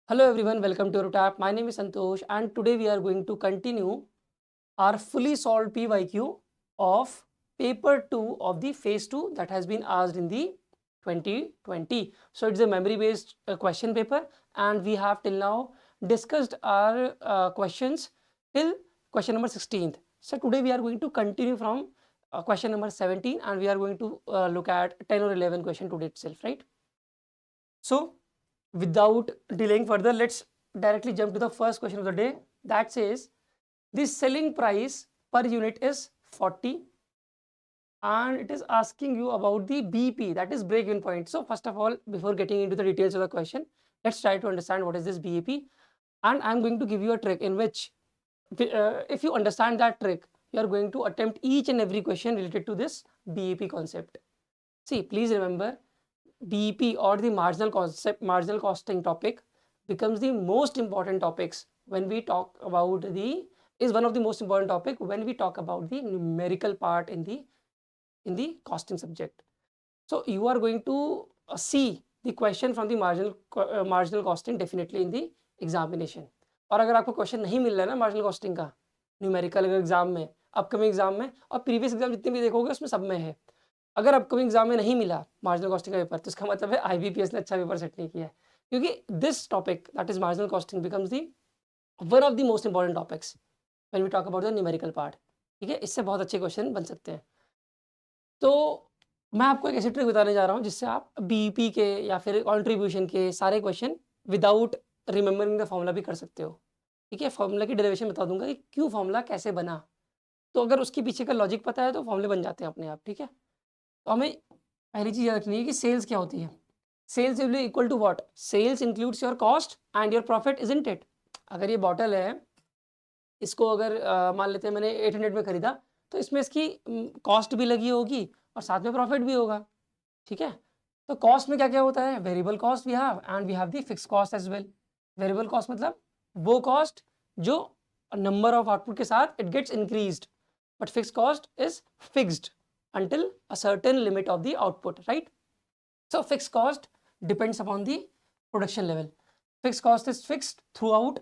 Hello everyone, welcome to Eurotap. My name is Santosh and today we are going to continue our fully solved PYQ of paper 2 of the phase 2 that has been asked in the 2020. So it's a memory based question paper and we have till now discussed our questions till question number 16th. So today we are going to continue from question number 17 and we are going to look at 10 or 11 question today itself, right? So without delaying further, let's directly jump to the first question of the day. That says the selling price per unit is 40 and it is asking you about the BP, that is break even point. So first of all, before getting into the details of the question, let's try to understand what is this BEP, and I'm going to give you a trick in which if you understand that trick, you are going to attempt each and every question related to this BEP concept. See, please remember, BEP or the marginal costing topic becomes the most important topics when we talk about is one of the most important topic when we talk about the numerical part in the costing subject. So you are going to see the question from the marginal costing definitely in the examination. और अगर आपको question नहीं मिल रहा है ना marginal costing का numerical अगर exam में, अपकमिंग एग्जाम में और प्रीवियस एग्जाम जितने भी देखोगे उसमें सब में है, अगर अपकमिंग एग्जाम में नहीं मिला मार्जिनल कॉस्टिंग का पेपर तो इसका मतलब है IBPS ने अच्छा पेपर सेट नहीं किया है, क्योंकि this topic that is marginal costing becomes the one of the most important topics when we talk about the numerical part. ठीक है, इससे बहुत अच्छे क्वेश्चन बन सकते हैं. तो मैं आपको एक ऐसी ट्रिक बताने जा रहा हूँ जिससे आप बीईपी के या फिर कॉन्ट्रीब्यूशन के सारे question without remembering the formula भी कर सकते हो. ठीक है, फॉर्मूला की डेरिवेशन बता दूंगा कि क्यों फॉर्मूला कैसे बना, तो अगर उसके पीछे का लॉजिक पता है तो फॉर्मूले बन जाते हैं अपने आप. ठीक है, तो हमें पहली चीज़ याद रखनी है कि सेल्स क्या होती है. Sales will be equal to what? Sales includes your cost and your profit, isn't it? अगर ये बॉटल है, इसको अगर मान लेते हैं मैंने 800 में खरीदा, तो इसमें इसकी कॉस्ट भी लगी होगी और साथ में प्रॉफिट भी होगा. ठीक है, तो कॉस्ट में क्या क्या होता है? Variable cost we have and we have the fix cost as well. Variable cost मतलब वो कॉस्ट जो नंबर ऑफ आउटपुट के साथ it gets increased, but fix cost is fixed until a certain limit of the output, right? So fixed cost depends upon the production level. Fixed cost is fixed throughout.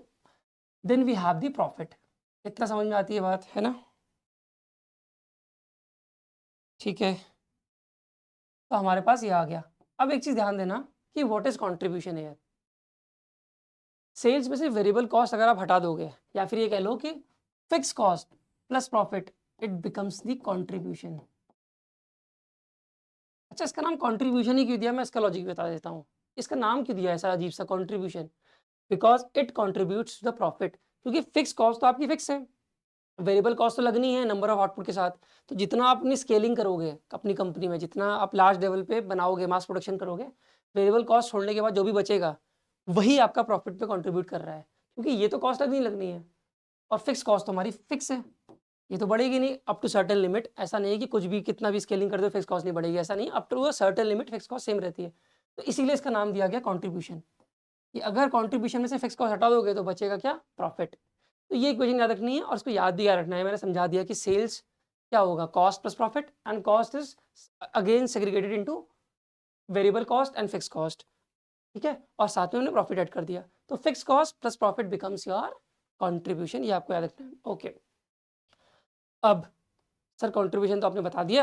Then we have the profit. इतना समझ में आती है बात, है ना? ठीक है, तो हमारे पास ये आ गया. अब एक चीज ध्यान देना कि व्हाट इज कंट्रीब्यूशन है. सेल्स में से वेरिएबल कॉस्ट अगर आप हटा दोगे या फिर ये कह लो कि fix cost plus profit, it becomes the contribution. अच्छा, इसका नाम कंट्रीब्यूशन ही क्यों दिया, मैं इसका लॉजिक बता देता हूँ. इसका नाम क्यों दिया ऐसा अजीब सा contribution? Because it contributes to the profit. क्योंकि फिक्स कॉस्ट तो आपकी फिक्स है, वेरिएबल कॉस्ट तो लगनी है नंबर ऑफ आउटपुट के साथ. तो जितना आप अपनी स्केलिंग करोगे अपनी कंपनी में, जितना आप लार्ज लेवल पे बनाओगे, मास प्रोडक्शन करोगे, वेरिएबल कॉस्ट छोड़ने के बाद जो भी बचेगा वही आपका प्रॉफिट पे कंट्रीब्यूट कर रहा है, क्योंकि ये तो कॉस्ट लगनी है और फिक्स कॉस्ट तो हमारी फिक्स है, ये तो बढ़ेगी नहीं अप टू सर्टेन लिमिट. ऐसा नहीं है कि कुछ भी कितना भी स्केलिंग कर दो फिक्स कॉस्ट नहीं बढ़ेगी, ऐसा नहीं. Up to a certain limit fix cost same रहती है. तो इसीलिए इसका नाम दिया गया कंट्रीब्यूशन, कि अगर कंट्रीब्यूशन में से फिक्स कॉस्ट हटा दोगे तो बचेगा क्या? प्रॉफिट. तो ये इक्वेशन याद रखनी है और उसको याद भी याद रखना है. मैंने समझा दिया कि सेल्स क्या होगा? Cost plus profit, and cost is again segregated into variable cost and fix cost. ठीक है, और साथ में हमने प्रॉफिट ऐड कर दिया, तो fix cost plus profit becomes your contribution. ये आपको याद रखना है. ओके, अब सर कंट्रीब्यूशन तो आपने बता दिया,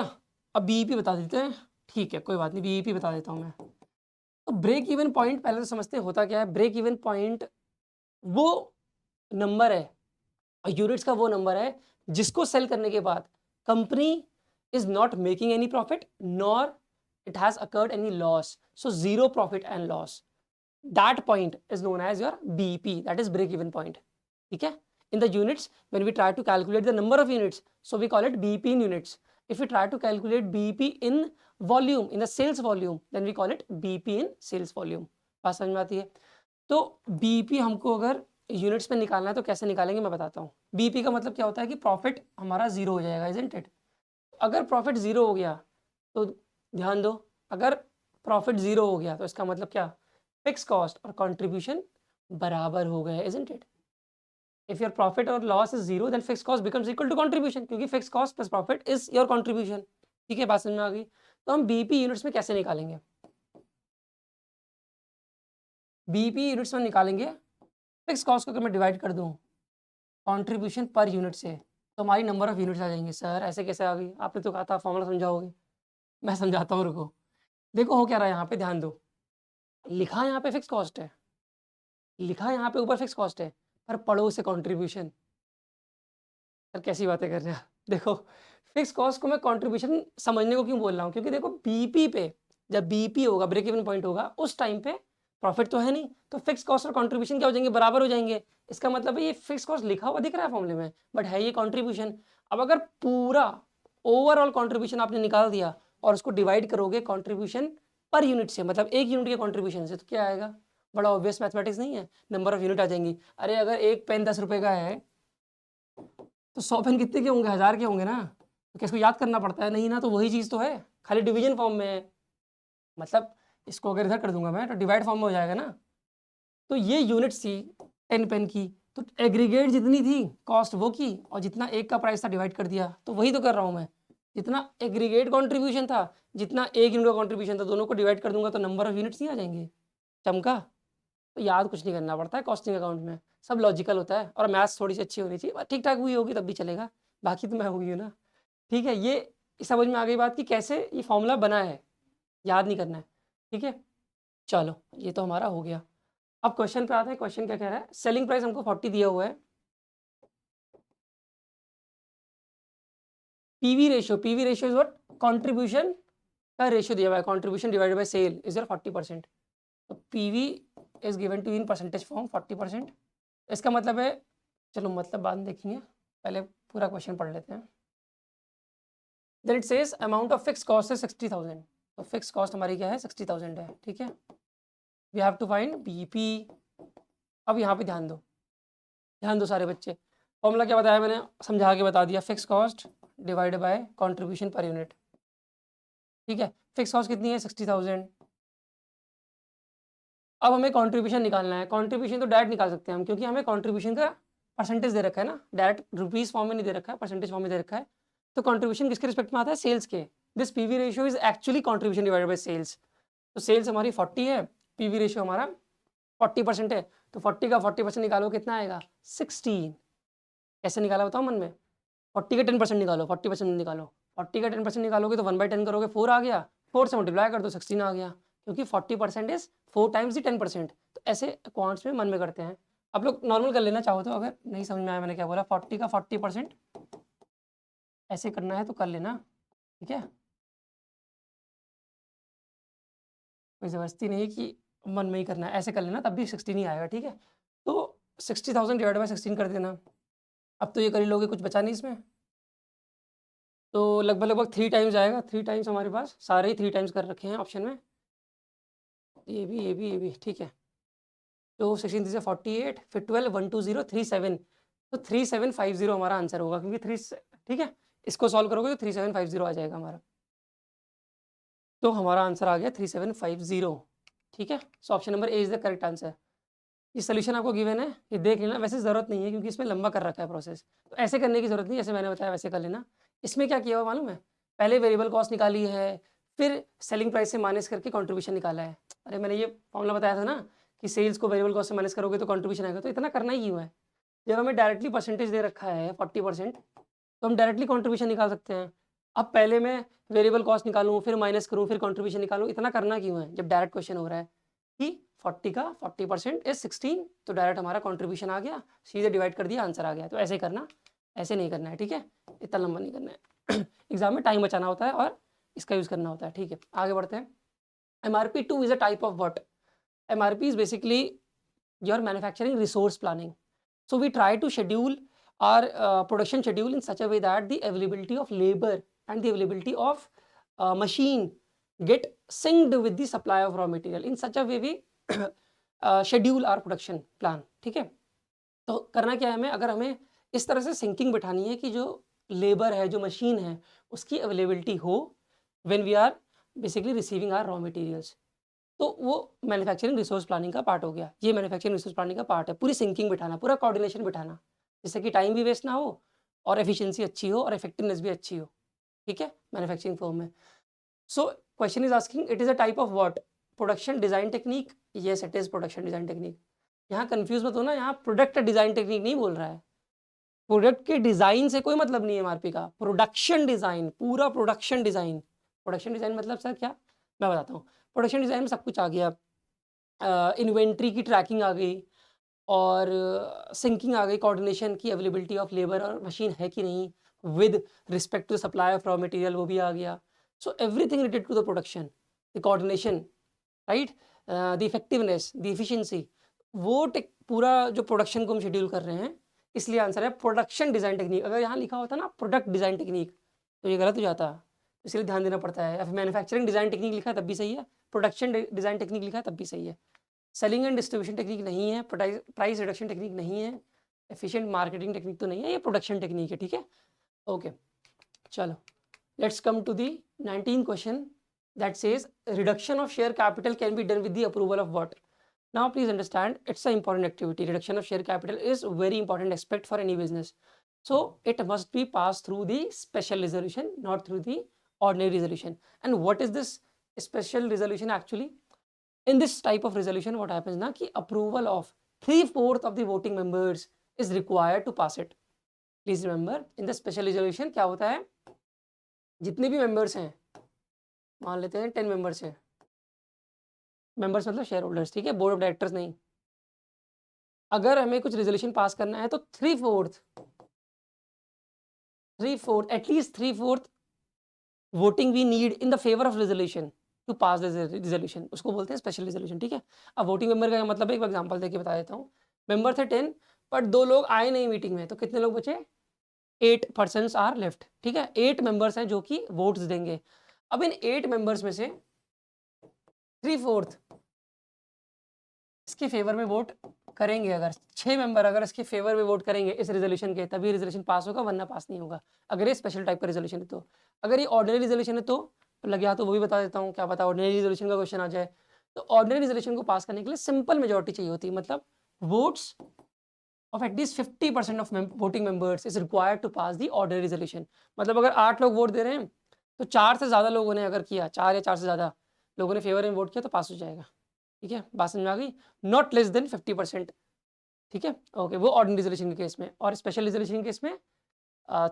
अब बीईपी बता देते हैं. ठीक है, कोई बात नहीं, बीईपी बता देता हूँ मैं. तो ब्रेक इवन पॉइंट पहले तो समझते हैं होता क्या है. ब्रेक इवन पॉइंट वो नंबर है, यूनिट्स का वो नंबर है जिसको सेल करने के बाद company is not making any profit nor it has occurred any loss. So zero profit and loss, that point is known as your BEP, that is break even point. ठीक है, in the units when we try to calculate the number of units, so we call it BEP in units. If we try to calculate BEP in volume, in the sales volume, then we call it BEP in sales volume. बात समझ में आती है? तो BEP हमको अगर units में निकालना है तो कैसे निकालेंगे मैं बताता हूँ. BEP का मतलब क्या होता है कि प्रॉफिट हमारा जीरो हो जाएगा, isn't it? अगर प्रॉफिट जीरो हो गया तो ध्यान दो, अगर प्रॉफिट जीरो हो गया तो इसका मतलब क्या? फिक्स कॉस्ट और कंट्रीब्यूशन बराबर हो गए, isn't it? If your profit or loss is zero, then fixed cost becomes equal to contribution, क्योंकि fixed cost plus profit is your contribution. ठीक है, बात समझ में आ गई. तो हम बीईपी यूनिट्स में कैसे निकालेंगे? बीपी यूनिट्स में निकालेंगे, फिक्स कॉस्ट को अगर मैं डिवाइड कर दूँ कंट्रीब्यूशन पर यूनिट से तो हमारी नंबर ऑफ यूनिट्स आ जाएंगे। सर ऐसे कैसे आ गई? आपने तो कहा था फॉर्मूला समझाओगे। मैं समझाता हूँ, रुको। देखो हो क्या रहा है यहाँ पे, ध्यान दो। लिखा यहाँ पे फिक्स कॉस्ट है, लिखा यहाँ पे ऊपर फिक्स कॉस्ट है, पर पढ़ो उसे कंट्रीब्यूशन। सर कैसी बातें कर रहे हैं? देखो फिक्स कॉस्ट को मैं कंट्रीब्यूशन समझने को क्यों बोल रहा हूँ, क्योंकि देखो बीपी पे जब बीपी होगा, ब्रेक इवन पॉइंट होगा, उस टाइम पे प्रॉफिट तो है नहीं, तो फिक्स कॉस्ट और कंट्रीब्यूशन क्या हो जाएंगे? बराबर हो जाएंगे। इसका मतलब है ये फिक्स कॉस्ट लिखा हुआ दिख रहा है फॉर्मूले में, बट है ये कंट्रीब्यूशन। अब अगर पूरा ओवरऑल कंट्रीब्यूशन आपने निकाल दिया और उसको डिवाइड करोगे कंट्रीब्यूशन पर यूनिट से, मतलब एक यूनिट के कंट्रीब्यूशन से, तो क्या आएगा? बड़ा ऑब्वियस मैथमेटिक्स नहीं है, नंबर ऑफ यूनिट आ जाएंगी। अरे अगर एक पेन 10 रुपए का है तो 100 पेन कितने के होंगे? 1000 के होंगे ना। तो किसको याद करना पड़ता है? नहीं ना, तो वही चीज़ तो है, खाली डिवीजन फॉर्म में है। मतलब इसको अगर इधर कर दूंगा मैं तो डिवाइड फॉर्म में हो जाएगा ना। तो ये यूनिट्स थी 10 पेन की, तो एग्रीगेट जितनी थी कॉस्ट वो की, और जितना एक का प्राइस था डिवाइड कर दिया। तो वही तो कर रहा हूँ मैं, जितना एग्रीगेट कॉन्ट्रीब्यूशन था, जितना एक यूनिट का कॉन्ट्रीब्यूशन था, दोनों को डिवाइड कर दूंगा तो नंबर ऑफ यूनिट्स नहीं आ जाएंगे? चमका। तो याद कुछ नहीं करना पड़ता है कॉस्टिंग अकाउंट में, सब लॉजिकल होता है, और मैथ्स थोड़ी सी अच्छी होनी चाहिए, ठीक ठाक हुई होगी तब भी चलेगा, बाकी तो मैं हुई हूँ ना। ठीक है, ये समझ में आ गई बात कि कैसे ये फॉर्मूला बना है, याद नहीं करना है। ठीक है, चलो ये तो हमारा हो गया। अब क्वेश्चन पे आते हैं। क्वेश्चन क्या कह रहा है? सेलिंग प्राइस हमको 40 दिया हुआ है, PV ratio is what? Contribution का रेशियो दिया हुआ है, contribution divided by sale is your 40%। तो PV is given to in percentage form 40%। इसका मतलब है, चलो मतलब बाद में देखेंगे, पहले पूरा क्वेश्चन पढ़ लेते हैं। Then it says amount of fix cost है 60,000। तो फिक्स कॉस्ट हमारी क्या है? 60,000 है। ठीक है, we have to find BP. अब यहाँ पे ध्यान दो, ध्यान दो सारे बच्चे। फॉर्मूला क्या बताया मैंने? समझा के बता दिया, fix cost divide by contribution per unit. ठीक है, फिक्स कॉस्ट कितनी है? 60,000। अब हमें कंट्रीब्यूशन निकालना है। कंट्रीब्यूशन तो डायरेक्ट निकाल सकते हैं हम, क्योंकि हमें कंट्रीब्यूशन का परसेंटेज दे रखा है ना, डायरेक्ट रुपीस फॉर्म में नहीं दे रखा है, परसेंटेज फॉर्म में दे रखा है। तो कंट्रीब्यूशन किसके रिस्पेक्ट में आता है? सेल्स के। This PV ratio is actually contribution divided by sales. तो सेल्स हमारी 40 है, पीवी रेशियो हमारा 40% है, तो 40 का 40% निकालो, कितना आएगा? 16। कैसे निकाला बताओ मन में? 40 का 10% निकालो, 40% निकालो, 40 का 10% निकालोगे तो 1/10 करोगे, 4 आ गया, 4 से मल्टीप्लाई कर दो, 16 आ गया, क्योंकि 40% इज 4 टाइम्स दी 10%। तो ऐसे क्वांट्स में मन में करते हैं। आप लोग नॉर्मल कर लेना चाहो तो, अगर नहीं समझ में आया मैंने क्या बोला, 40 का 40% ऐसे करना है तो कर लेना। ठीक है, कोई ज़बरदस्ती नहीं है कि मन में ही करना है, ऐसे कर लेना, तब भी 16 ही आएगा। ठीक है, तो 60,000 डिवाइड बाई 16 कर देना। अब तो ये कर ही लोगे, कुछ बचा नहीं इसमें, तो लगभग लगभग 3 टाइम्स आएगा। 3 टाइम्स हमारे पास सारे ही 3 टाइम्स कर रखे हैं ऑप्शन में, ये भी। ठीक है, तो 16 3 से 48, फिर 12, 1 2 0 3 7, तो 3750 हमारा आंसर होगा, क्योंकि 3। ठीक है, इसको सॉल्व करोगे तो 3750 आ जाएगा हमारा। तो हमारा आंसर आ गया 3750। ठीक है, so option number A is the correct answer. ये सोल्यूशन आपको गिवन है, ये देख लेना। वैसे ज़रूरत नहीं है क्योंकि इसमें लंबा कर रखा है प्रोसेस, तो ऐसे करने की ज़रूरत नहीं, जैसे मैंने बताया वैसे कर लेना। इसमें क्या किया हुआ मालूम है? पहले वेरिएबल कॉस्ट निकाली है, फिर सेलिंग प्राइस से माइनस करके कंट्रीब्यूशन निकाला है। अरे मैंने ये फॉर्मूला बताया था ना कि सेल्स को वेरिएबल कॉस्ट से माइनस करोगे तो कंट्रीब्यूशन आएगा, तो इतना करना ही क्यों है? जब हमें डायरेक्टली परसेंटेज दे रखा है 40%, तो हम डायरेक्टली कंट्रीब्यूशन निकाल सकते हैं। अब पहले मैं वेरिएबल कॉस्ट निकालूँ, फिर माइनस करूँ, फिर कंट्रीब्यूशन निकालूँ, इतना करना क्यों है जब डायरेक्ट क्वेश्चन हो रहा है कि 40 का 40% इज 16, तो डायरेक्ट हमारा कंट्रीब्यूशन आ गया, सीधे डिवाइड कर दिया, आंसर आ गया। तो ऐसे करना, ऐसे नहीं करना है। ठीक है, इतना लंबा नहीं करना है। एग्जाम में टाइम बचाना होता है और इसका यूज़ करना होता है। ठीक है, आगे बढ़ते हैं। MRP2 is a type of what? MRP is basically your manufacturing resource planning. So we try to schedule our production schedule in such a way that the availability of labor and the availability of machine get synced with the supply of raw material. In such a way we schedule our production plan. ठीक है, तो करना क्या है हमें? अगर हमें इस तरह से सिंकिंग बिठानी है कि जो लेबर है, जो मशीन है, उसकी अवेलेबिलिटी हो when we are basically receiving our raw materials, तो वो मैन्युफैक्चरिंग रिसोर्स प्लानिंग का पार्ट हो गया। ये मैन्युफैक्चरिंग रिसोर्स प्लानिंग का पार्ट है, पूरी सिंकिंग बिठाना, पूरा कोऑर्डिनेशन बिठाना, जिससे कि टाइम भी वेस्ट ना हो और एफिशिएंसी अच्छी हो और इफेक्टिवनेस भी अच्छी हो। ठीक है, मैन्युफैक्चरिंग फर्म में। So question is asking it is a type of what? Production design technique yes it is production design technique. यहाँ कंफ्यूज मत हो ना, यहाँ प्रोडक्ट डिजाइन टेक्निक नहीं बोल रहा है। प्रोडक्ट के डिजाइन से कोई मतलब नहीं है एमआरपी का, प्रोडक्शन डिजाइन, पूरा प्रोडक्शन डिजाइन। प्रोडक्शन डिजाइन मतलब सर क्या, मैं बताता हूँ। प्रोडक्शन डिजाइन में सब कुछ आ गया, इन्वेंट्री की ट्रैकिंग आ गई, और सिंकिंग आ गई, कोऑर्डिनेशन की अवेलेबिलिटी ऑफ लेबर और मशीन है कि नहीं with respect to supply of raw material, वो भी आ गया। So everything related to the production, the coordination, right, the effectiveness, the efficiency, वो पूरा जो प्रोडक्शन को हम शेड्यूल कर रहे हैं, इसलिए आंसर है प्रोडक्शन डिजाइन टेक्निक। अगर यहाँ लिखा होता ना प्रोडक्ट डिजाइन टेक्निक तो ये गलत हो जाता, इसलिए ध्यान देना पड़ता है। फिर मैन्युफैक्चरिंग डिजाइन टेक्निक लिखा है तब भी सही है, प्रोडक्शन डिजाइन टेक्निक लिखा है तब भी सही है। सेलिंग एंड डिस्ट्रीब्यूशन टेक्निक नहीं है, प्राइस रिडक्शन टेक्निक नहीं है, एफिशिएंट मार्केटिंग टेक्निक तो नहीं है, ये प्रोडक्शन टेक्निक है, ठीक है। ओके चलो, let's come to the 19th question that says reduction of share capital can be done with the approval of what. Now please understand, it's an important activity. Reduction of share capital is very important aspect for any business, so it must be passed through the special resolution, not through the ordinary resolution. And what is this special resolution actually? In this type of resolution what happens na ki approval of 3/4 of the voting members is required to pass it. Please remember, in the special resolution क्या होता है, जितने भी members हैं, मान लेते हैं 10 members हैं, मेंबर्स मतलब शेयर होल्डर्स, ठीक है, बोर्ड ऑफ डायरेक्टर्स नहीं। अगर हमें कुछ रेजोल्यूशन पास करना है तो 3/4 at least 3/4 voting we need in the favour of resolution to pass the resolution, उसको बोलते हैं स्पेशल रेजोल्यूशन, ठीक है। अब वोटिंग मेंबर का मतलब एक एग्जांपल देके बता देता हूँ। मेंबर थे 10 बट 2 लोग आए नहीं मीटिंग में, तो कितने लोग बचे, 8 पर्सन्स आर लेफ्ट, ठीक है। 8 मेंबर्स हैं जो कि वोट्स देंगे। अब इन 8 मेंबर्स में से 3/4 इसके फेवर में वोट करेंगे, अगर 6 मेंबर अगर इसके फेवर में वोट करेंगे इस रेजोल्यूशन के, तभी रेजोल्यूशन पास होगा, वरना पास नहीं होगा, अगर ये स्पेशल टाइप का रेजोल्यूशन है तो। अगर ये ऑर्डिनरी रेजोल्यूशन है तो लग गया, तो वो भी बता देता हूँ, क्या पता ऑर्डिनरी रेजोल्यूशन का क्वेश्चन आ जाए। तो ऑर्डिनरी रेजोल्यूशन को पास करने के लिए सिंपल मेजोरिटी चाहिए होती है, मतलब votes of at least 50% of voting members is required to pass the ordinary resolution. मतलब अगर 8 लोग वोट दे रहे हैं तो 4 से ज़्यादा लोगों ने अगर किया, 4 या 4 से ज़्यादा लोगों ने फेवर में वोट किया तो पास हो जाएगा, ठीक है, बात समझ में आ गई। नॉट लेस देन 50%, ठीक है, ओके, वो ऑर्डिनरी रेजोल्यूशन के केस में। और स्पेशल रेजोल्यूशन के केस में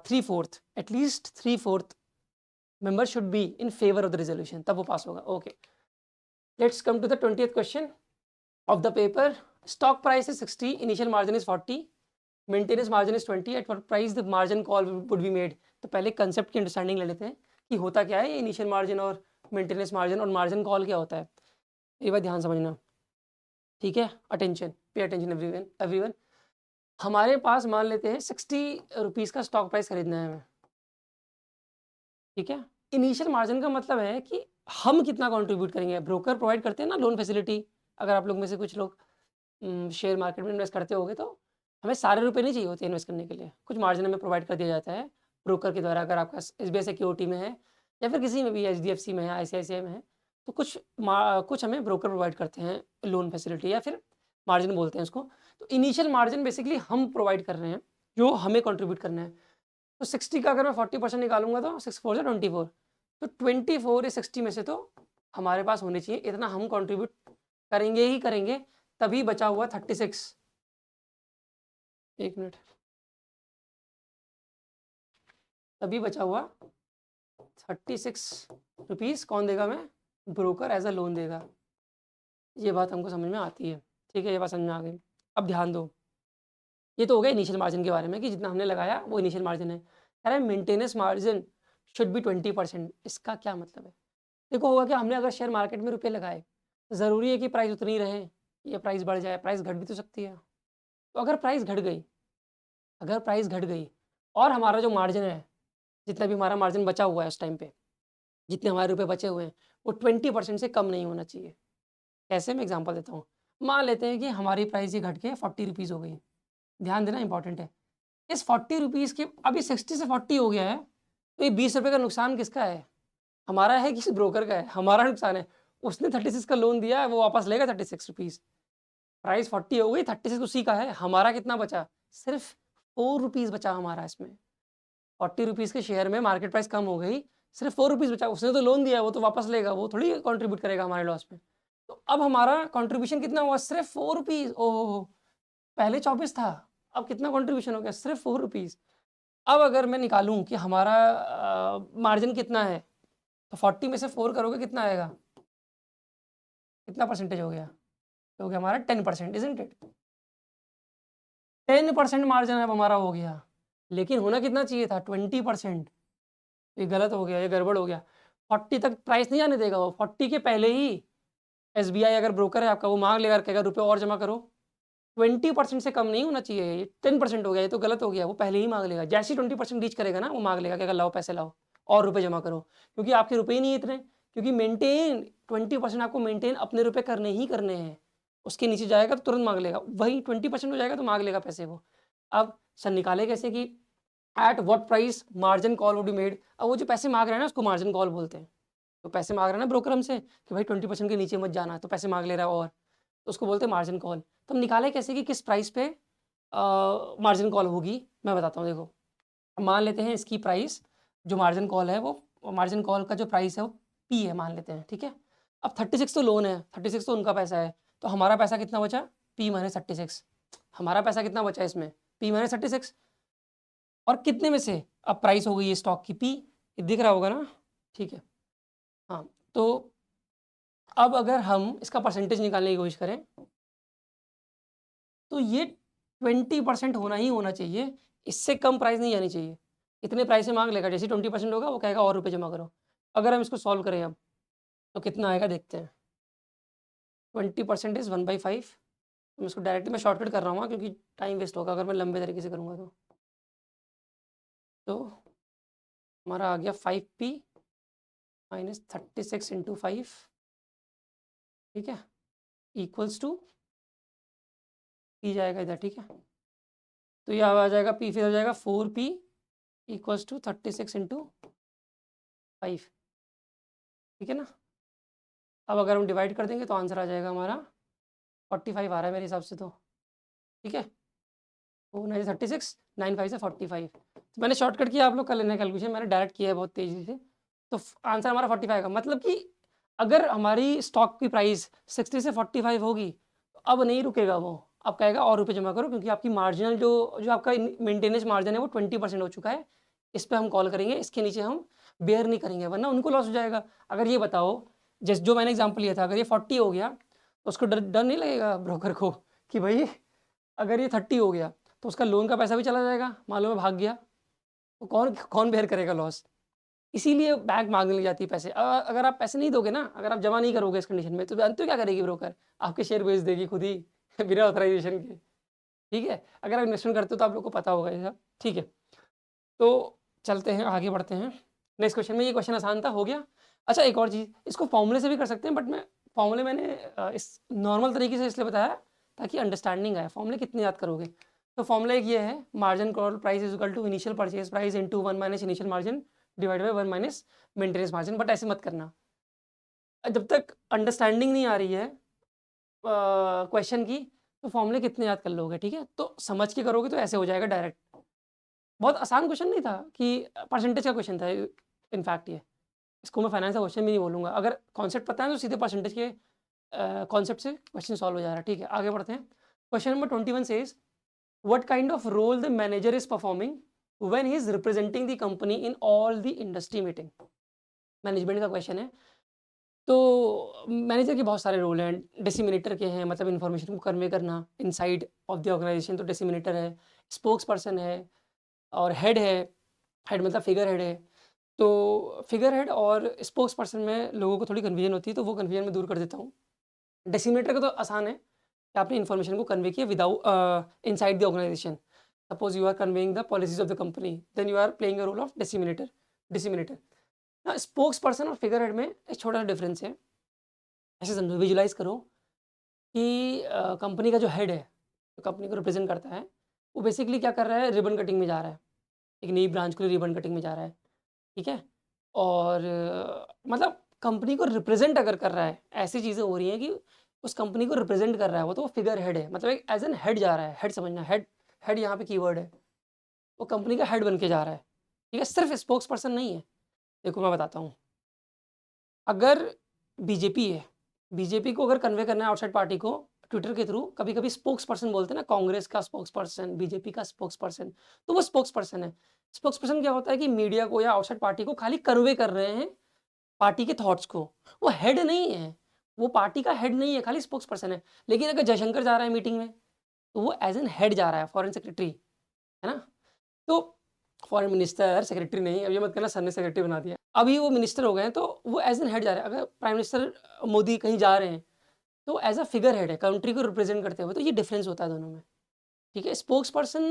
3/4 at least 3/4 member should be in favour of the resolution, तब वो पास होगा। Okay, let's come to the 20th question of the paper. Stock price is 60, initial margin is 40, maintenance margin is 20, at what price the margin call would be made. तो पहले concept की understanding ले लेते हैं कि होता क्या है ये इनिशियल मार्जिन और मेंटेनेंस मार्जिन, और मार्जिन कॉल क्या होता है, ये बात ध्यान समझना, ठीक है। Attention, pay attention everyone. हमारे पास मान लेते हैं 60 रुपीज़ का स्टॉक प्राइस खरीदना है हमें, ठीक है। इनिशियल मार्जिन का मतलब है कि हम कितना कॉन्ट्रीब्यूट करेंगे, ब्रोकर प्रोवाइड करते हैं ना लोन फैसिलिटी, अगर आप लोग में से कुछ लोग शेयर मार्केट में इन्वेस्ट करते होगे तो हमें सारे रुपए नहीं चाहिए होते इन्वेस्ट करने के लिए, कुछ मार्जिन हमें प्रोवाइड कर दिया जाता है ब्रोकर के द्वारा। अगर आपका SBI सिक्योरिटी में है या फिर किसी में भी HDFC में है, ICICI में है, तो कुछ हमें ब्रोकर प्रोवाइड करते हैं लोन फैसिलिटी, या फिर मार्जिन बोलते हैं उसको। तो इनिशियल मार्जिन बेसिकली हम प्रोवाइड कर रहे हैं जो हमें कॉन्ट्रीब्यूट करना है। तो 60 का अगर मैं 40% निकालूंगा तो 6 4 से 24, तो 24 या 60 में से तो हमारे पास होने चाहिए, इतना हम कॉन्ट्रीब्यूट करेंगे ही करेंगे, तभी बचा हुआ 36, एक मिनट, तभी बचा हुआ 36 रुपीज़ कौन देगा, मैं, ब्रोकर एज अ लोन देगा। ये बात हमको समझ में आती है, ठीक है, ये बात समझ में आ गई। अब ध्यान दो, ये तो हो गया इनिशियल मार्जिन के बारे में कि जितना हमने लगाया वो इनिशियल मार्जिन है। कह रहा है मेंटेनेंस मार्जिन शुड बी 20%, इसका क्या मतलब है, देखो होगा क्या, हमने अगर शेयर मार्केट में रुपये लगाए, ज़रूरी है कि प्राइस उतनी रहे या प्राइस बढ़ जाए, प्राइस घट भी तो सकती है। तो अगर प्राइस घट गई और हमारा जो मार्जिन है, जितना भी हमारा मार्जिन बचा हुआ है उस टाइम पे, जितने हमारे रुपए बचे हुए हैं, वो 20% से कम नहीं होना चाहिए। कैसे, मैं एग्जांपल देता हूँ। मान लेते हैं कि हमारी प्राइस ये घट के 40 रुपीज़ हो गई, ध्यान देना इंपॉर्टेंट है। इस 40 रुपीज़ के अभी 60 से 40 हो गया है, तो ये 20 रुपये का नुकसान किसका है, हमारा है, किसी ब्रोकर का है, हमारा नुकसान है। उसने 36 का लोन दिया है, वो वापस लेगा 36 रुपीज़, प्राइस 40 हो गई, 36 उसी का है, हमारा कितना बचा, सिर्फ 4 रुपीज़ बचा हमारा इसमें। 40 रुपीज़ के शेयर में मार्केट प्राइस कम हो गई, सिर्फ 4 रुपीज़ बचा, उसने तो लोन दिया है, वो तो वापस लेगा, वो थोड़ी कॉन्ट्रीब्यूट करेगा हमारे लॉस में। तो अब हमारा कंट्रीब्यूशन कितना हुआ, सिर्फ 4 रुपीज़। ओह, पहले 24 था, अब कितना कंट्रीब्यूशन हो गया, सिर्फ 4 रुपीज़। अब अगर मैं निकालूं कि हमारा मार्जिन कितना है, तो 40 में से 4 करोगे कितना आएगा, कितना परसेंटेज हो गया, तो हो गया हमारा 10%, इजंट इट। 10% मार्जिन अब हमारा हो गया, लेकिन होना कितना चाहिए था, 20%। ये गलत हो गया, ये गड़बड़ हो गया। 40 तक प्राइस नहीं आने देगा वो, 40 के पहले ही एसबीआई अगर ब्रोकर है आपका, वो मांग लेगा, कहेगा रुपये और जमा करो। 20% से कम नहीं होना चाहिए, ये 10% हो गया, ये तो गलत हो गया, वो पहले ही मांग लेगा। जैसे ही 20% रीच करेगा ना, वो मांग लेगा, कहेगा लाओ पैसे लाओ और रुपये जमा करो, क्योंकि आपके रुपये ही नहीं इतने, क्योंकि मेंटेन 20% आपको मेंटेन अपने रुपये करने ही करने हैं। उसके नीचे जाएगा तो तुरंत मांग लेगा, वही 20% हो जाएगा तो मांग लेगा पैसे वो। अब सर निकाले कैसे कि at what price margin call would be made. अब वो जो पैसे मांग रहे हैं ना, उसको मार्जिन कॉल बोलते हैं। तो पैसे मांग रहा है ना ब्रोकर हमसे कि भाई 20% के नीचे मत जाना, तो पैसे मांग ले रहा है, और तो उसको बोलते हैं मार्जिन कॉल। तो हम निकाले कैसे कि किस प्राइस पे मार्जिन कॉल होगी, मैं बताता हूँ। देखो, मान लेते हैं इसकी प्राइस, जो मार्जिन कॉल है वो, मार्जिन कॉल का जो प्राइस है वो पी है मान लेते हैं, ठीक है। अब 36 तो लोन है, 36 तो उनका पैसा है, तो हमारा पैसा कितना बचा, पी माइनस 36। हमारा पैसा कितना बचा इसमें, पी माइनस 36। और कितने में से, अब प्राइस हो गई है स्टॉक की पी, दिख रहा होगा ना, ठीक है। हाँ, तो अब अगर हम इसका परसेंटेज निकालने की कोशिश करें, तो ये 20% होना ही होना चाहिए, इससे कम प्राइस नहीं आनी चाहिए। इतने प्राइस से मांग लेगा, जैसे 20% होगा वो कहेगा और रुपये जमा करो। अगर हम इसको सॉल्व करें अब, तो कितना आएगा देखते हैं। 20% इज़ 1/5। मैं इसको डायरेक्टली मैं शॉर्टकट कर रहा हूँ क्योंकि टाइम वेस्ट होगा अगर मैं लंबे तरीके से करूँगा तो हमारा आ गया 5p माइनस 36 इंटू 5, ठीक है, इक्वल्स टू पी जाएगा इधर, ठीक है। तो ये आ जाएगा पी, फिर हो जाएगा 4p इक्वल्स टू 36 इंटू 5, ठीक है ना। अब अगर हम डिवाइड कर देंगे तो आंसर आ जाएगा हमारा 45 आ रहा है मेरे हिसाब से, तो ठीक है। 4 9 36, 9 5 से 45। तो मैंने शॉर्टकट किया, आप लोग कर लेना कैलकुलेशन, मैंने डायरेक्ट किया है बहुत तेज़ी से। तो आंसर हमारा 45 का, मतलब कि अगर हमारी स्टॉक की प्राइस 60 से 45 होगी तो अब नहीं रुकेगा वो, अब कहेगा और रुपये जमा करो, क्योंकि आपकी मार्जिनल जो जो आपका मेंटेनेंस मार्जिन है वो 20% हो चुका है। इस पर हम कॉल करेंगे, इसके नीचे हम बेयर नहीं करेंगे, वरना उनको लॉस हो जाएगा। अगर ये बताओ, जिस जो मैंने एग्जाम्पल लिया था, अगर ये 40 हो गया तो उसको डर नहीं लगेगा ब्रोकर को कि भाई अगर ये 30 हो गया तो उसका लोन का पैसा भी चला जाएगा, मान लो मैं भाग गया, तो कौन कौन बेयर करेगा लॉस। इसीलिए बैंक मांगने लग जाती है पैसे। अगर आप पैसे नहीं दोगे ना, अगर आप जमा नहीं करोगे इस कंडीशन में, तो जानते हो क्या करेगी ब्रोकर, आपके शेयर बेच देगी खुद ही बिना ऑथराइजेशन के, ठीक है। अगर आप इन्वेस्टमेंट करते हो तो आप लोग को पता होगा ये सब, ठीक है। तो चलते हैं आगे बढ़ते हैं नेक्स्ट क्वेश्चन में। ये क्वेश्चन आसान था, हो गया। अच्छा, एक और चीज़, इसको फॉर्मूले से भी कर सकते हैं, बट मैं फॉर्मूले मैंने इस नॉर्मल तरीके से इसलिए बताया ताकि अंडरस्टैंडिंग आए। फॉर्मूले कितने याद करोगे, तो फॉर्मूला एक ये है, margin call price is equal to initial purchase price into 1 minus initial margin divide by 1 minus maintenance margin. बट ऐसे मत करना, जब तक अंडरस्टैंडिंग नहीं आ रही है क्वेश्चन की, तो फॉर्मूले कितने याद कर लोगे, ठीक है। तो समझ के करोगे तो ऐसे हो जाएगा डायरेक्ट। बहुत आसान क्वेश्चन नहीं था कि परसेंटेज का क्वेश्चन था इनफैक्ट ये, इसको मैं फाइनेंस का क्वेश्चन भी नहीं बोलूँगा। अगर कॉन्सेप्ट पता है तो सीधे परसेंटेज के कॉन्सेप्ट से क्वेश्चन सॉल्व हो जा रहा है, ठीक है। आगे बढ़ते हैं। Question number 21 says what kind of role the manager is performing when he is representing the company in all the industry meeting. Management का क्वेश्चन है। तो मैनेजर के बहुत सारे रोल हैं, डिसिमिनेटर के हैं, मतलब इन्फॉर्मेशन को कन्वे करना इनसाइड ऑफ द ऑर्गेनाइजेशन, तो डिसिमिनेटर है, स्पोक्स पर्सन है, और हेड है। हेड मतलब फिगर हेड है। तो फिगर हेड और स्पोक्स पर्सन में लोगों को थोड़ी कन्फ्यूजन होती है, तो वो कन्फ्यूजन मैं दूर कर देता हूँ। डेसिमीटर का तो आसान है कि आपने इन्फॉर्मेशन को कन्वे किया without inside the organisation. Suppose you are conveying the policies of the company, then you are playing a role of disseminator. Disseminator ना, स्पोक्स पर्सन और फिगर हेड में एक छोटा सा डिफरेंस है। ऐसे समझो, विजुलाइज करो कि कंपनी का जो हेड है, जो कंपनी को रिप्रेजेंट करता है, वो बेसिकली क्या कर रहा है, रिबन कटिंग में जा रहा है, एक नई ब्रांच के लिए रिबन कटिंग में जा रहा है, ठीक है। और मतलब कंपनी को रिप्रेजेंट अगर कर रहा है, ऐसी चीज़ें हो रही हैं कि उस कंपनी को रिप्रेजेंट कर रहा है वो, तो वो फिगर हेड है, मतलब एक एज एन हेड जा रहा है। हेड समझना, हेड, हेड यहाँ पे कीवर्ड है, वो कंपनी का हेड बन के जा रहा है, ठीक है, सिर्फ स्पोक्स पर्सन नहीं है। देखो मैं बताता हूँ, अगर बीजेपी है, बीजेपी को अगर कन्वे करना है आउटसाइड पार्टी को ट्विटर के थ्रू, कभी कभी स्पोक्स पर्सन बोलते हैं ना, कांग्रेस का स्पोक्स पर्सन, बीजेपी का स्पोक्स पर्सन, तो वो स्पोक्स पर्सन है। स्पोक्स पर्सन क्या होता है कि मीडिया को या आउटसाइड पार्टी को खाली कन्वे कर रहे हैं पार्टी के थॉट्स को, वो हेड नहीं है, वो पार्टी का हेड नहीं है, खाली स्पोक्स पर्सन है। लेकिन अगर जयशंकर जा रहा है मीटिंग में तो वो एज एन हेड जा रहा है, फॉरेन सेक्रेटरी है ना। तो फॉरेन मिनिस्टर सेक्रेटरी नहीं, अब ये मत करना सर ने सेक्रेटरी बना दिया, अभी वो मिनिस्टर हो गए हैं तो वो एज एन हेड जा रहे हैं। अगर प्राइम मिनिस्टर मोदी कहीं जा रहे हैं तो एज अ फिगर हेड है, कंट्री को रिप्रेजेंट करते हुए, तो ये डिफरेंस होता है दोनों में, ठीक है। स्पोक्स पर्सन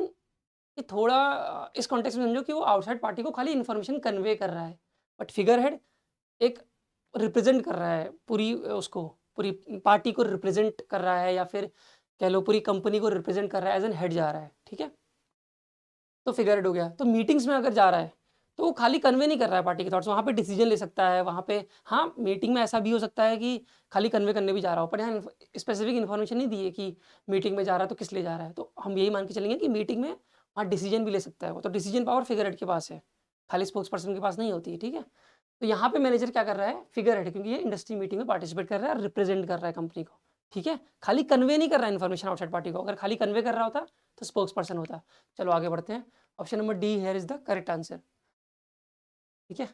ये थोड़ा इस कॉन्टेक्स्ट में समझो कि वो आउटसाइड पार्टी को खाली इन्फॉर्मेशन कन्वे कर रहा है, बट फिगर हेड एक रिप्रेजेंट कर रहा है पूरी उसको, पूरी पार्टी को रिप्रेजेंट कर रहा है, या फिर कह लो पूरी कंपनी को रिप्रेजेंट कर रहा है, एज एन हेड जा रहा है, ठीक है। तो फिगर हेड हो गया। तो मीटिंग्स में अगर जा रहा है तो वो खाली कन्वे नहीं कर रहा है पार्टी के थॉट्स, वहाँ पे डिसीजन ले सकता है, वहाँ पे हाँ मीटिंग में ऐसा भी हो सकता है कि खाली कन्वे करने भी जा रहा हो, पर यहाँ स्पेसिफिक इन्फॉर्मेशन नहीं दी है कि मीटिंग में जा रहा है तो किस लिए जा रहा है। तो हम यही मान के चलेंगे कि मीटिंग में वहाँ डिसीजन भी ले सकता है वो, तो डिसीजन पावर फिगर हेड के पास है, खाली स्पोक्स पर्सन के पास नहीं होती है, ठीक है। तो यहाँ पे मैनेजर क्या कर रहा है, फिगर हेड, क्योंकि ये इंडस्ट्री मीटिंग में पार्टिसिपेट कर रहा है, रिप्रेजेंट कर रहा है कंपनी को, ठीक है। खाली कन्वे नहीं कर रहा है इन्फॉर्मेशन आउटसाइड पार्टी को, अगर खाली कन्वे कर रहा होता तो स्पोक्स पर्सन होता। चलो आगे बढ़ते हैं। Option number D here is the correct answer, ठीक है।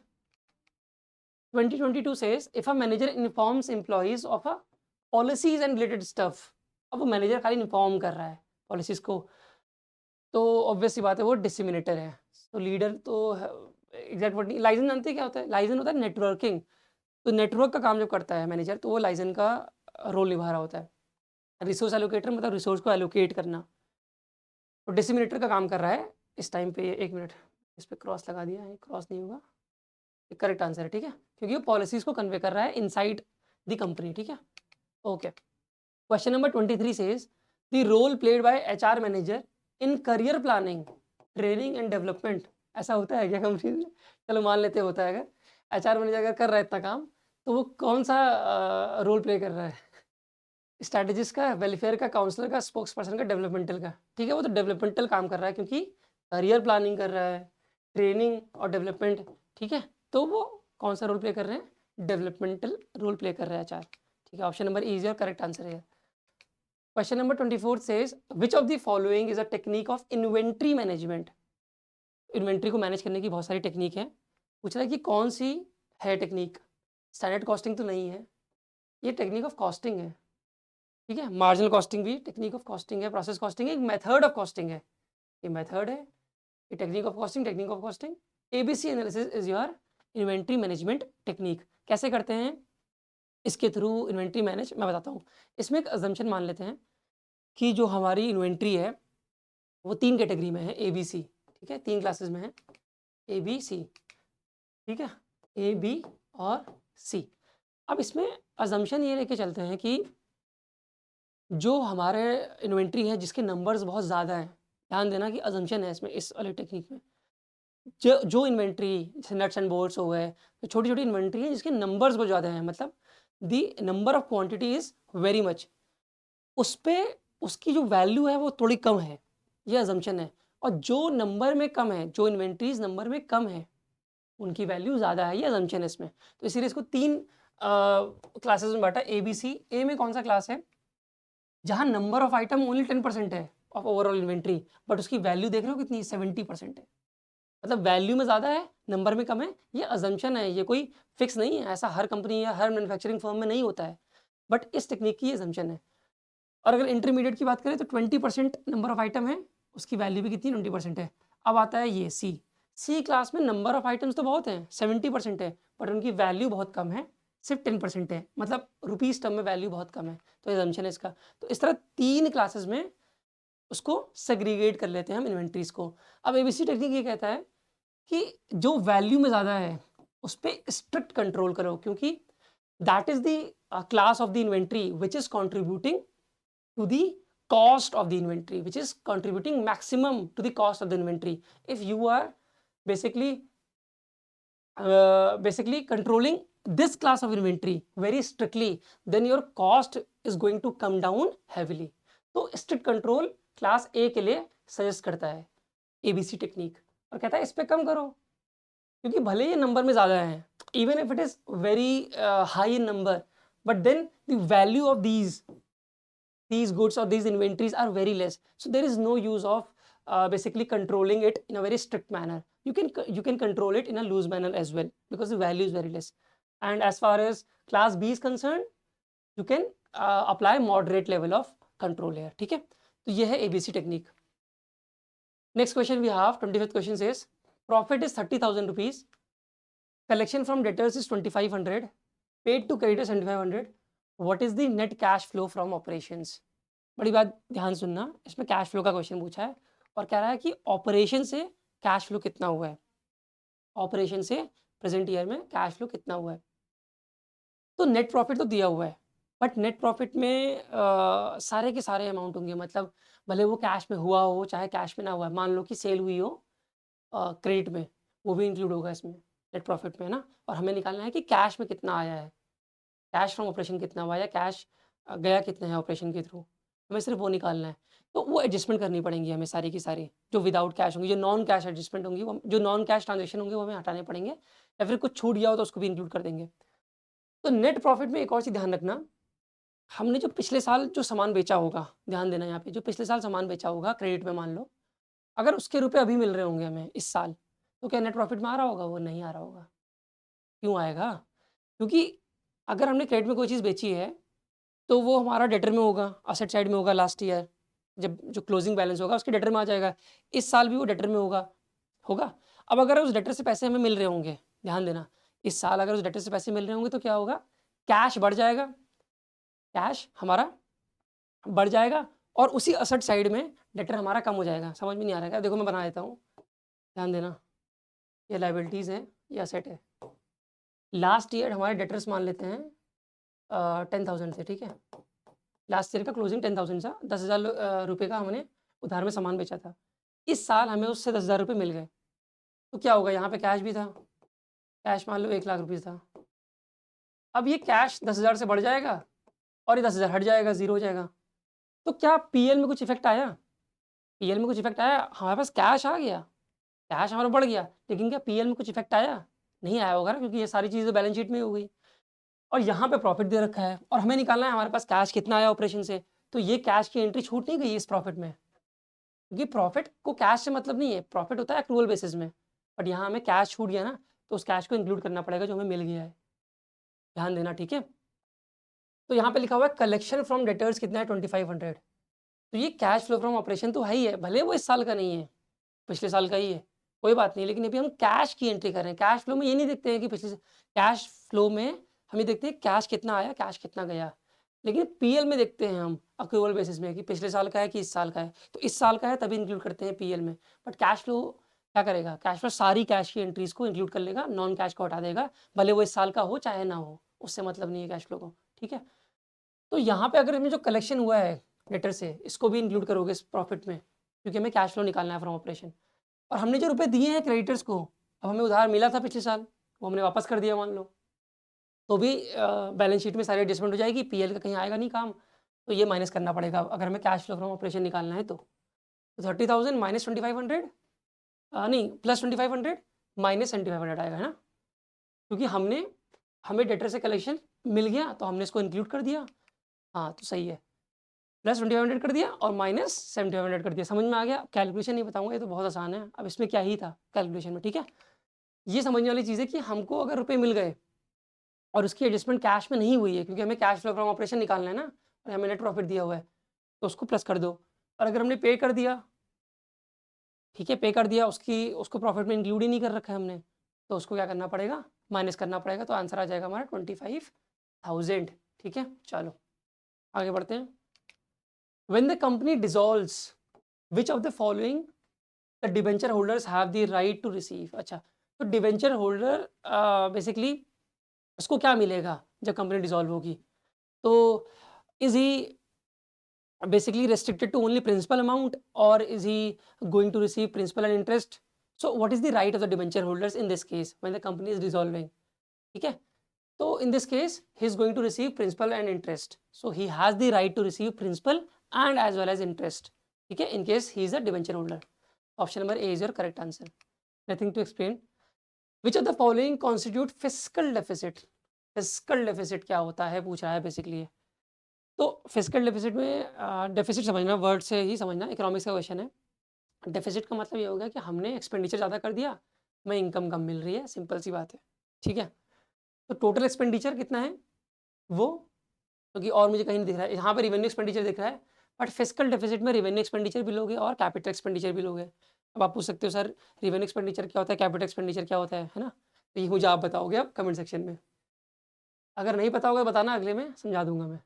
2022 says if a manager informs employees of a policies and related stuff, अब वो मैनेजर खाली इन्फॉर्म कर रहा है पॉलिसीज को, तो ऑब्वियस सी बात है वो डिसिमिनेटर है। तो लीडर तो एग्जैक्ट वर्ड नहीं, लाइजन जानते हैं क्या होता है, लाइजन होता है नेटवर्किंग, तो नेटवर्क का काम जब करता है मैनेजर तो वो लाइजन का रोल निभा रहा होता है। रिसोर्स एलोकेटर मतलब रिसोर्स को एलोकेट करना, तो डिसिमिनेटर का काम कर रहा है इस टाइम पे। एक मिनट, इस पर क्रॉस लगा दिया है, क्रॉस नहीं होगा, करेक्ट आंसर है, ठीक है, क्योंकि वो पॉलिसीज को कन्वे कर रहा है इनसाइड द कंपनी, ठीक है। Okay, question number 23 says the role played by HR manager in career planning, training and development, ऐसा होता है क्या कंपनी में? चलो मान लेते होता है, अगर एचआर मैनेजर अगर कर रहा है इतना काम तो वो कौन सा रोल प्ले कर रहा है, स्ट्रैटेजिस्ट का, वेलफेयर का, काउंसलर का, स्पोक्स पर्सन का, डेवलपमेंटल का, ठीक है। वो तो डेवलपमेंटल काम कर रहा है क्योंकि करियर प्लानिंग कर रहा है, ट्रेनिंग और डेवलपमेंट, ठीक है। तो वो कौन सा रोल प्ले कर रहे हैं, डेवलपमेंटल रोल प्ले कर रहे हैं एचआर, ठीक है। Option number E is your correct answer है। Question number 24 says which of the following is a technique of inventory management, inventory को मैनेज करने की बहुत सारी टेक्निक है, पूछ रहा है कि कौन सी है टेक्निक। स्टैंडर्ड कॉस्टिंग तो नहीं है, ये टेक्निक ऑफ कॉस्टिंग है, ठीक है। मार्जिनल कॉस्टिंग भी टेक्निक ऑफ कॉस्टिंग है, प्रोसेस कॉस्टिंग एक मेथड ऑफ कॉस्टिंग है, ये मेथड है, ये technique of costing, technique of costing. ABC analysis is your inventory management technique. कैसे करते हैं इसके थ्रू इन्वेंट्री मैनेज, मैं बताता हूँ। इसमें एक अजम्पशन मान लेते हैं कि जो हमारी इन्वेंट्री है वो 3 कैटेगरी में है, ए बी सी, ठीक है, 3 क्लासेस में है, ए बी सी, ठीक है, ए बी और सी। अब इसमें अजम्पशन ये लेके चलते हैं कि जो हमारे इन्वेंट्री है जिसके नंबर्स बहुत ज़्यादा हैं, ध्यान देना कि अजम्पशन है इसमें, इस वाले टेक्निक में जो इन्वेंट्री जैसे नट्स एंड बोल्ट्स हो गए, तो छोटी छोटी इन्वेंट्री है जिसके नंबर्स बहुत ज़्यादा हैं, मतलब the number of quantity is very much, उस पर उसकी जो वैल्यू है वो थोड़ी कम है, ये अजम्पशन है। और जो नंबर में कम है, जो इन्वेंट्रीज नंबर में कम है उनकी वैल्यू ज़्यादा है, ये अजम्पशन है इसमें। तो इसीलिए इसको 3 क्लासेस में बांटा, ए बी सी। ए में कौन सा क्लास है, जहाँ नंबर ऑफ आइटम ओनली 10% है ऑफ ओवरऑल इन्वेंट्री, बट उसकी वैल्यू देख रहे हो कितनी, 70% है, मतलब वैल्यू में ज़्यादा है नंबर में कम है। ये अजम्पशन है, ये कोई फिक्स नहीं है, ऐसा हर कंपनी या हर मैन्युफैक्चरिंग फर्म में नहीं होता है, बट इस टेक्निक की अजम्पशन है। और अगर इंटरमीडिएट की बात करें तो 20% नंबर ऑफ आइटम है, उसकी वैल्यू भी कितनी, 20% है। अब आता है ये सी क्लास में नंबर ऑफ आइटम्स तो बहुत हैं, 70% है, बट उनकी वैल्यू बहुत कम है, सिर्फ 10% है, मतलब रुपीज़ टर्म में वैल्यू बहुत कम है, तो एजम्पशन है इसका। तो इस तरह 3 क्लासेस में उसको सेग्रीगेट कर लेते हैं हम इन्वेंट्रीज को। अब एबीसी टेक्निक ये कहता है कि जो वैल्यू में ज़्यादा है उस पर स्ट्रिक्ट कंट्रोल करो, क्योंकि that is the class of the inventory which is contributing to the cost of the inventory, which is contributing maximum to the cost of the inventory. If you are basically controlling this class of inventory very strictly, then your cost is going to come down heavily. तो strict control class ए के लिए suggest करता है ABC technique, और कहता है इस पे कम करो, क्योंकि भले ये नंबर में ज़्यादा है, even if it is very high in number, but then the value of these goods or these inventories are very less, so there is no use of basically controlling it in a very strict manner. You can control it in a loose manner as well, because the value is very less. And as far as class B is concerned, you can apply moderate level of control here. ठीक है, तो ये है ABC technique. Next question we have, 25th question says profit is 30,000 rupees, collection from debtors is 2,500, paid to creditors 7,500. What is the net cash flow from operations? बड़ी बात ध्यान सुनना, इसमें कैश फ्लो का क्वेश्चन पूछा है और कह रहा है कि ऑपरेशन से कैश फ्लो कितना हुआ है, ऑपरेशन से प्रेजेंट ईयर में कैश फ्लो कितना हुआ है. तो नेट प्रॉफिट तो दिया हुआ है, बट नेट प्रॉफिट में सारे के सारे अमाउंट होंगे, मतलब भले वो कैश में हुआ हो चाहे कैश में ना हुआ है. मान लो कि सेल हुई हो क्रेडिट में, वो भी इंक्लूड होगा इसमें नेट प्रॉफिट में, ना. और हमें निकालना है कि कैश में कितना आया है, कैश फ्रॉम ऑपरेशन कितना हुआ, या कैश गया कितना है ऑपरेशन के थ्रू, हमें सिर्फ वो निकालना है. तो वो एडजस्टमेंट करनी पड़ेंगी हमें सारी की सारी, जो विदाउट कैश होंगी, जो नॉन कैश एडजस्टमेंट होंगी, वो जो नॉन कैश ट्रांजेक्शन होंगे वो हमें हटाने पड़ेंगे, या फिर कुछ छूट गया हो तो उसको भी इंक्लूड कर देंगे. तो नेट प्रॉफिट में एक और चीज़ ध्यान रखना, हमने जो पिछले साल जो सामान बेचा होगा, ध्यान देना यहाँ पे, जो पिछले साल सामान बेचा होगा क्रेडिट में, मान लो अगर उसके रुपए अभी मिल रहे होंगे हमें इस साल, तो क्या नेट प्रॉफिट में आ रहा होगा? वो नहीं आ रहा होगा. क्यों आएगा? क्योंकि अगर हमने क्रेडिट में कोई चीज़ बेची है तो वो हमारा डेटर में होगा, असेट साइड में होगा. लास्ट ईयर जब जो क्लोजिंग बैलेंस होगा उसके डेटर में आ जाएगा. इस साल भी वो डेटर में होगा. अब अगर उस डेटर से पैसे हमें मिल रहे होंगे, ध्यान देना, इस साल अगर उस डेटर से पैसे मिल रहे होंगे तो क्या होगा? कैश बढ़ जाएगा, कैश हमारा बढ़ जाएगा, और उसी असेट साइड में डेटर हमारा कम हो जाएगा. समझ में नहीं आ रहा है? देखो मैं बना देता हूँ, ध्यान देना. ये लायबिलिटीज़ है, ये असेट है. लास्ट ईयर हमारे डेटर्स मान लेते हैं 10,000 थे, ठीक है. लास्ट ईयर का क्लोजिंग 10,000 था, 10,000 रुपये का हमने उधार में सामान बेचा था. इस साल हमें उससे 10,000 रुपये मिल गए, तो क्या होगा? यहाँ पे कैश भी था, कैश मान लो 1,00,000 रुपये था. अब ये कैश 10,000 से बढ़ जाएगा और ये 10,000 हट जाएगा, ज़ीरो हो जाएगा. तो क्या पीएल में कुछ इफेक्ट आया? पीएल में कुछ इफेक्ट आया? हमारे पास कैश आ गया, कैश हमारा बढ़ गया, लेकिन क्या पीएल में कुछ इफेक्ट आया? नहीं आया होगा ना, क्योंकि ये सारी चीज़ें बैलेंस शीट में हो गई. और यहाँ पे प्रॉफिट दे रखा है और हमें निकालना है हमारे पास कैश कितना आया ऑपरेशन से. तो ये कैश की एंट्री छूट नहीं गई इस प्रॉफिट में, क्योंकि प्रॉफिट को कैश से मतलब नहीं है, प्रॉफिट होता है एक्रूअल बेसिस में. बट यहाँ हमें कैश छूट गया ना, तो उस कैश को इंक्लूड करना पड़ेगा जो हमें मिल गया है. ध्यान देना, ठीक है. तो यहाँ पे लिखा हुआ है कलेक्शन फ्रॉम डेटर्स कितना है? 2,500. तो ये कैश फ्लो फ्रॉम ऑपरेशन तो है ही है, भले वो इस साल का नहीं है, पिछले साल का ही है, कोई बात नहीं. लेकिन अभी हम कैश की एंट्री कर रहे हैं. कैश फ्लो में ये नहीं देखते हैं कि पिछले, कैश फ्लो में हम ये देखते हैं कैश कितना आया, कैश कितना गया. लेकिन पीएल में देखते हैं हम अक्रूवल बेसिस में कि पिछले साल का है कि इस साल का है. तो इस साल का है तभी इंक्लूड करते हैं पीएल में. बट कैश फ्लो क्या करेगा? कैश फ्लो सारी कैश की एंट्रीज को इंक्लूड कर लेगा, नॉन कैश को हटा देगा, भले वो इस साल का हो चाहे ना हो, उससे मतलब नहीं है कैश फ्लो को, ठीक है. तो यहाँ पे अगर हमें जो कलेक्शन हुआ है डेटर से, इसको भी इंक्लूड करोगे इस प्रॉफिट में, क्योंकि हमें कैश फ्लो निकालना है फ्रॉम ऑपरेशन. और हमने जो रुपए दिए हैं क्रेडिटर्स को, अब हमें उधार मिला था पिछले साल, वो हमने वापस कर दिया मान लो, तो भी बैलेंस शीट में सारी एडजस्टमेंट हो जाएगी. पीएल का कहीं आएगा नहीं काम, तो ये माइनस करना पड़ेगा अगर हमें कैश फ्लो फ्रॉम ऑपरेशन निकालना है. तो 30,000 माइनस 2,500, नहीं प्लस 2,500 माइनस 7,500 आएगा, है ना, क्योंकि हमें डेटर से कलेक्शन मिल गया तो हमने इसको इंक्लूड कर दिया. हाँ तो सही है, प्लस 2,500 कर दिया और माइनस 7,500 कर दिया. समझ में आ गया? कैलकुलेशन नहीं बताऊंगा, ये तो बहुत आसान है. अब इसमें क्या ही था कैलकुलेशन में, ठीक है. ये समझने वाली चीज़ है कि हमको अगर रुपए मिल गए और उसकी एडजस्टमेंट कैश में नहीं हुई है, क्योंकि हमें कैश फ्लो फ्रॉम ऑपरेशन निकालना है ना, और हमें नेट प्रॉफिट दिया हुआ है, तो उसको प्लस कर दो. और अगर हमने पे कर दिया, ठीक है, पे कर दिया, उसको प्रॉफिट में इंक्लूड ही नहीं कर रखा है हमने, तो उसको क्या करना पड़ेगा? माइनस करना पड़ेगा. तो आंसर आ जाएगा हमारा 25,000. ठीक है, चलो आगे बढ़ते हैं. When the company dissolves, which of the following the debenture holders have the right to receive? अच्छा, तो डिवेंचर होल्डर बेसिकली उसको क्या मिलेगा जब कंपनी डिसॉल्व होगी? तो is he basically restricted to only principal amount, or is he going to receive principal and interest? So what is the right of the debenture holders in this case when the company is dissolving? ठीक है, तो in this case he is going to receive principal and interest, so he has the right to receive principal and as well as interest. ठीक है, in case he is a debenture holder. Option number A is your correct answer. Nothing to explain. Which of the following constitute fiscal deficit? Fiscal deficit क्या होता है पूछ रहा है basically. तो fiscal deficit में डेफिसिट समझना, वर्ड से ही समझना, इकोनॉमिक्स का क्वेश्चन है। डेफिसिट का मतलब ये हो गया कि हमने एक्सपेंडिचर ज़्यादा कर दिया, हमें इनकम कम मिल रही है, सिंपल सी बात है, ठीक है। तो टोटल एक्सपेंडिचर कितना है वो, क्योंकि और मुझे कहीं नहीं दिख रहा है, यहाँ पे रिवेन्यू एक्सपेंडिचर दिख रहा है, बट फिस्कल डेफिसिट में रिवेन्यू एक्सपेंडिचर भी लोगे और कैपिटल एक्सपेंडिचर भी लोगे। अब आप पूछ सकते हो सर रिवेन्यू एक्सपेंडिचर क्या होता है, कैपिटल एक्सपेंडिचर क्या होता है ना। तो ये मुझे आप बताओगे अब कमेंट सेक्शन में, अगर नहीं पता होगा बताना, अगले में समझा दूंगा मैं।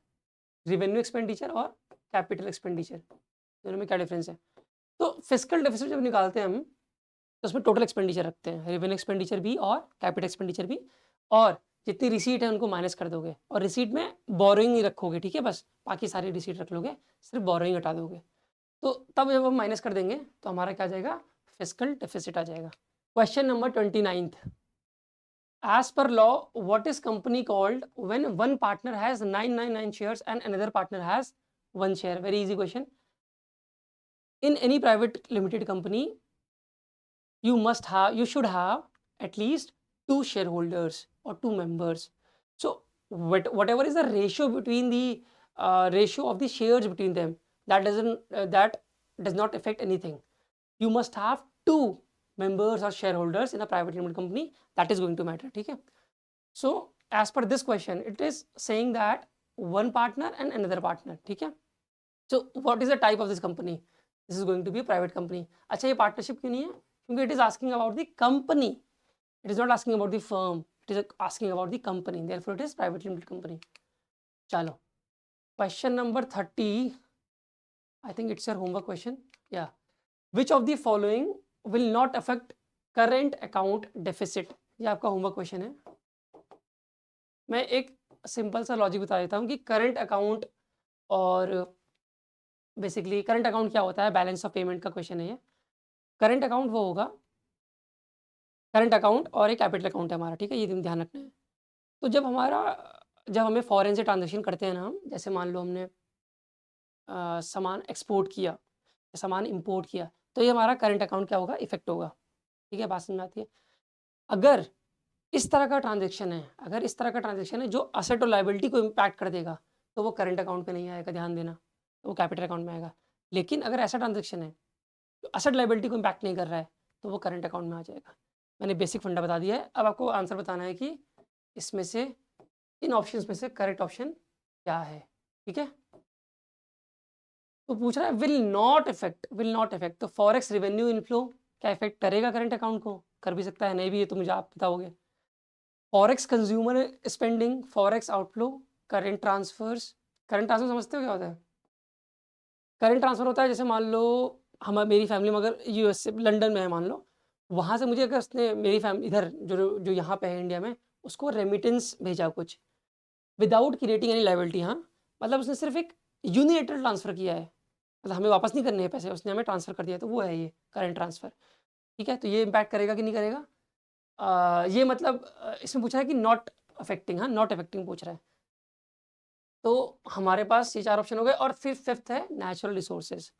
रिवेन्यू एक्सपेंडिचर और कैपिटल एक्सपेंडिचर दोनों में क्या डिफरेंस है। तो फिस्कल डेफिसिट जब निकालते हैं हम, तो उसमें टोटल एक्सपेंडिचर रखते हैं, रेवेन्यू एक्सपेंडिचर भी और कैपिटल एक्सपेंडिचर भी, और जितनी रिसीट है उनको माइनस कर दोगे, और रिसीट में बोरोइंग ही रखोगे, ठीक है, बस बाकी सारी रिसीट रख लोगे, सिर्फ बोरोइंग हटा दोगे। तो तब जब हम माइनस कर देंगे तो हमारा क्या आ जाएगा, फिस्कल डेफिसिट आ जाएगा। Question number 29, as per law what is company called when one partner has 999 shares and another partner has 1 share? Very easy question. In any private limited company you should have at least 2 shareholders or 2 members. So whatever is the ratio between the ratio of the shares between them, that does not affect anything. You must have 2 members or shareholders in a private limited company, that is going to matter, ठीक है। So as per this question it is saying that one partner and another partner, ठीक है। So what is the type of this company? This is going to be a private company. अच्छा, ये partnership क्यों नहीं है, क्योंकि it is asking about the company, it is not asking about the firm, it is asking about the company, therefore it is private limited company. चलो question number 30, I think it's your homework question. Yeah, which of the following will not affect current account deficit? ये आपका homework question है। मैं एक simple सा logic बता देता हूँ कि करंट अकाउंट और बेसिकली करंट अकाउंट क्या होता है, बैलेंस ऑफ पेमेंट का क्वेश्चन है ये। करंट अकाउंट वो होगा, करंट अकाउंट और एक कैपिटल अकाउंट है हमारा, ठीक है, ये ध्यान रखना है। तो जब हमें फॉरेन से ट्रांजेक्शन करते हैं ना हम, जैसे मान लो हमने सामान एक्सपोर्ट किया, सामान इंपोर्ट किया, तो ये हमारा करंट अकाउंट क्या होगा, इफेक्ट होगा, ठीक है, बात समझ में आती है। अगर इस तरह का ट्रांजेक्शन है, अगर इस तरह का ट्रांजेक्शन है जो असेट और लाइबिलिटी को इम्पैक्ट कर देगा, तो वो करंट अकाउंट पे नहीं आएगा, ध्यान देना, तो वो कैपिटल अकाउंट में आएगा। लेकिन अगर ऐसा ट्रांजेक्शन है जो असेट लाइबिलिटी को इम्पैक्ट नहीं कर रहा है, तो वो करंट अकाउंट में आ जाएगा। मैंने बेसिक फंडा बता दिया है, अब आपको आंसर बताना है कि इसमें से, इन ऑप्शंस में से करेक्ट ऑप्शन क्या है, ठीक है। तो पूछ रहा है will not effect, will not effect, तो फॉरेक्स रिवेन्यू इनफ्लो क्या इफेक्ट करेगा करंट अकाउंट को, कर भी सकता है, नहीं भी, ये तो मुझे आप बताओगे। Forex consumer spending, forex outflow, current transfers. Current transfer समझते हो क्या होता है? करंट ट्रांसफर होता है जैसे मान लो हम, मेरी फैमिली में अगर यूएस से लंदन में है मान लो, वहाँ से मुझे अगर उसने, मेरी फैमिली इधर जो जो यहाँ पे है इंडिया में, उसको रेमिटेंस भेजा कुछ विदाउट क्रिएटिंग एनी लाइबिलिटी, हाँ, मतलब उसने सिर्फ एक यूनिलेटरल ट्रांसफर किया है, मतलब हमें वापस नहीं करने हैं पैसे, उसने हमें ट्रांसफर कर दिया, तो वो है ये करंट ट्रांसफर, ठीक है। तो ये इम्पैक्ट करेगा कि नहीं करेगा, ये मतलब इसमें पूछा है कि नॉट अफेक्टिंग, हाँ, नॉट अफेक्टिंग पूछ रहा है। तो हमारे पास ये 4 ऑप्शन हो गए, और फिर फिफ्थ है नेचुरल रिसोर्सेज।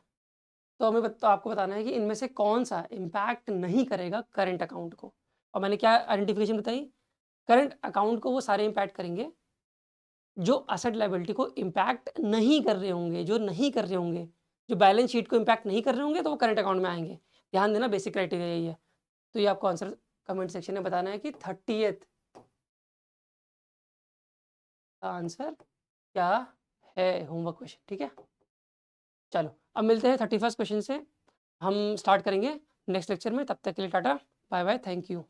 तो तो आपको बताना है कि इनमें से कौन सा इम्पैक्ट नहीं करेगा करंट अकाउंट को। और मैंने क्या आइडेंटिफिकेशन बताई, करंट अकाउंट को वो सारे इम्पैक्ट करेंगे जो असेट लायबिलिटी को इम्पैक्ट नहीं कर रहे होंगे, जो नहीं कर रहे होंगे, जो बैलेंस शीट को इम्पैक्ट नहीं कर रहे होंगे, तो वो करंट अकाउंट में आएंगे। ध्यान देना, बेसिक क्राइटेरिया यही है। तो ये आपको आंसर कमेंट सेक्शन में बताना है कि 30th का आंसर क्या है, होमवर्क क्वेश्चन, ठीक है। चलो अब मिलते हैं 31st क्वेश्चन से, हम स्टार्ट करेंगे नेक्स्ट लेक्चर में। तब तक के लिए tata bye bye, thank you.